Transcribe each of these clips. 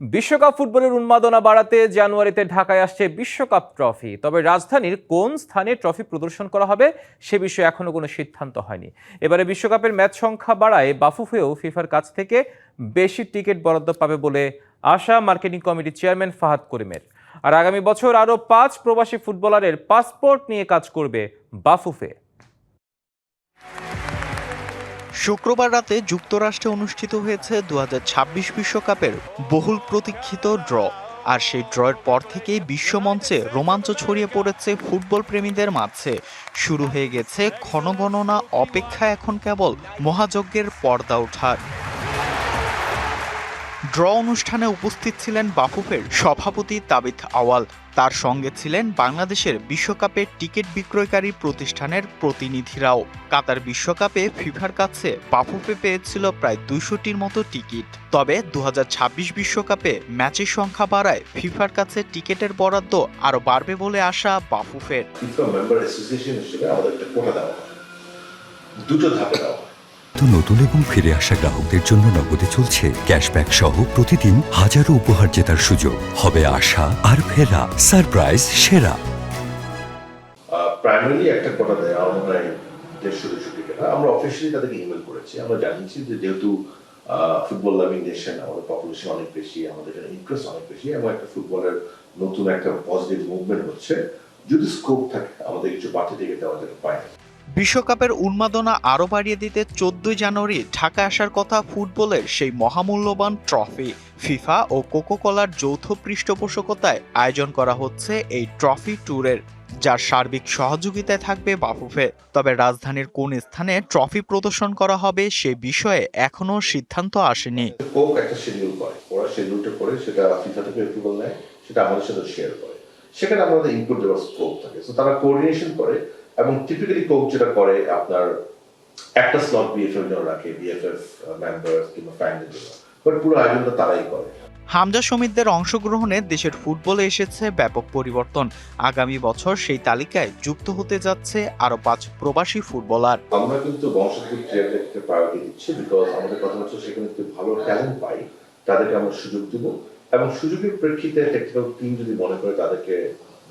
বিশ্বকাপ ফুটবলের উন্মাদনা বাড়াতে জানুয়ারিতে ঢাকায় আসছে বিশ্বকাপ ট্রফি। তবে রাজধানীর কোন স্থানে ট্রফি প্রদর্শন করা হবে সে বিষয়ে এখনো কোনো সিদ্ধান্ত হয়নি। এবারে বিশ্বকাপের ম্যাচ সংখ্যা বাড়ায় বাফুফেও ফিফার কাছ থেকে বেশি টিকিট বরাদ্দ পাবে বলে আশা মার্কেটিং কমিটির চেয়ারম্যান ফাহাদ করিমের। আর আগামী বছর আরও ৫ প্রবাসী ফুটবলারের পাসপোর্ট নিয়ে কাজ করবে বাফুফে। শুক্রবার রাতে যুক্তরাষ্ট্রে অনুষ্ঠিত হয়েছে ২০২৬ বিশ্বকাপের বহুল প্রতীক্ষিত ড্র। আর সেই ড্রয়ের পর থেকেই বিশ্বমঞ্চে রোমাঞ্চ ছড়িয়ে পড়েছে ফুটবল প্রেমীদের মাঝে। শুরু হয়ে গেছে ক্ষণগণনা অপেক্ষা, এখন কেবল মহাযজ্ঞের পর্দা ওঠার। ড্র অনুষ্ঠানে উপস্থিত ছিলেন বাফুফের সভাপতি তাবিথ আওয়াল। তার সঙ্গে ছিলেন বাংলাদেশের বিশ্বকাপের টিকিট বিক্রয়কারী প্রতিষ্ঠানের প্রতিনিধিরাও। কাতার বিশ্বকাপে ফিফার কাছে বাফুফে পেয়েছিল প্রায় ২০০টির মতো টিকিট। তবে ২০২৬ বিশ্বকাপে ম্যাচের সংখ্যা বাড়ায় ফিফার কাছে টিকিটের বরাদ্দ আরও বাড়বে বলে আশা বাফুফের। দুটো ধাপে দেওয়া নতুন এবং ফিরে আসা গ্রাহকদের জন্য নগদে চলছে ক্যাশব্যাক সহ প্রতিদিন হাজারো উপহার জেতার সুযোগ। হবে আশা আর ফেরা সারপ্রাইজ সেরা। প্রাইমারি একটা কোটা দেয় আমার মনে হয় ১৫০ টিকিট। আমরা অফিসিয়ালি তাদেরকে ইমেল করেছি, আমরা জানিয়েছি যে যেহেতু ফুটবল লাভিং নেশন, আমাদের পপুলেশন অনেক বেশি, আমাদের এখানে ইন্টারেস্ট অনেক বেশি এবং একটা ফুটবলের নতুন একটা পজিটিভ মুভমেন্ট হচ্ছে, যদি স্কোপ থাকে আমাদের কিছু বাড়তি টিকিট দেওয়া যেতে পারে। বিশ্বকাপের উন্মাদনা আরও বাড়িয়ে দিতে ১৪ জানুয়ারি ঢাকায় আসার কথা ফুটবলের সেই মহামূল্যবান ট্রফি। ফিফা ও কোকো-কোলার যৌথ পৃষ্ঠপোষকতায় আয়োজন করা হচ্ছে এই ট্রফি ট্যুরের, যার সার্বিক সহযোগিতায় থাকবে বাফুফে। তবে রাজধানীর কোন স্থানে ট্রফি প্রদর্শন করা হবে সে বিষয়ে এখনো সিদ্ধান্ত আসেনি। কোক একটা শিডিউল করে, ওরা শিডিউলটা করে সেটা ফিফা থেকে অ্যাপ্রুভাল নেয়, সেটা আমাদের সাথে শেয়ার করে, সেখানে আমাদের ইনপুট দেওয়ার স্কোপ থাকে। তো তারা কোঅর্ডিনেশন করে এবং টিপিক্যালি কোক যেটা করে আপনার একটা স্লট বিএফএফ জন্য রাখে, বিএফএফ মেম্বার কিংবা ফ্যানদের জন্য, বাট পুরো আয়োজনটা তারাই করে। হামজা সমিতদের অংশগ্রহণে দেশের ফুটবলে এসেছে ব্যাপক পরিবর্তন। আগামী বছর সেই তালিকায় যুক্ত হতে যাচ্ছে আরো ৫ প্রবাসী ফুটবলার। আমরা কিন্তু বংশোদ্ভূত প্লেয়ারদেরকে প্রায়োরিটি দিচ্ছি, বিকজ আমাদের কথা হচ্ছে সেখানে যদি ভালো ট্যালেন্ট পাই তাদেরকে আমরা সুযোগ দিব এবং সুযোগের প্রেক্ষিতে টেকনিক্যাল টিম যদি মনে করে তাদেরকে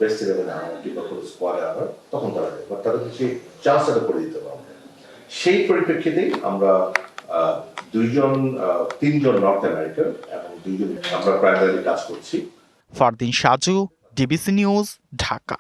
বেস্ট ইলেভেনে আনা কিংবা কোনো স্কোয়াডে আনা, তখন তারা দেয়, বাট তাদেরকে সেই চান্সটা করে দিতে পারবো। সেই পরিপ্রেক্ষিতেই আমরা ৩জন নর্থ আমেরিকার এবং 2জন আমরা প্রাইমারি কাজ করছি। Fardin Saju, DBC news, Dhaka.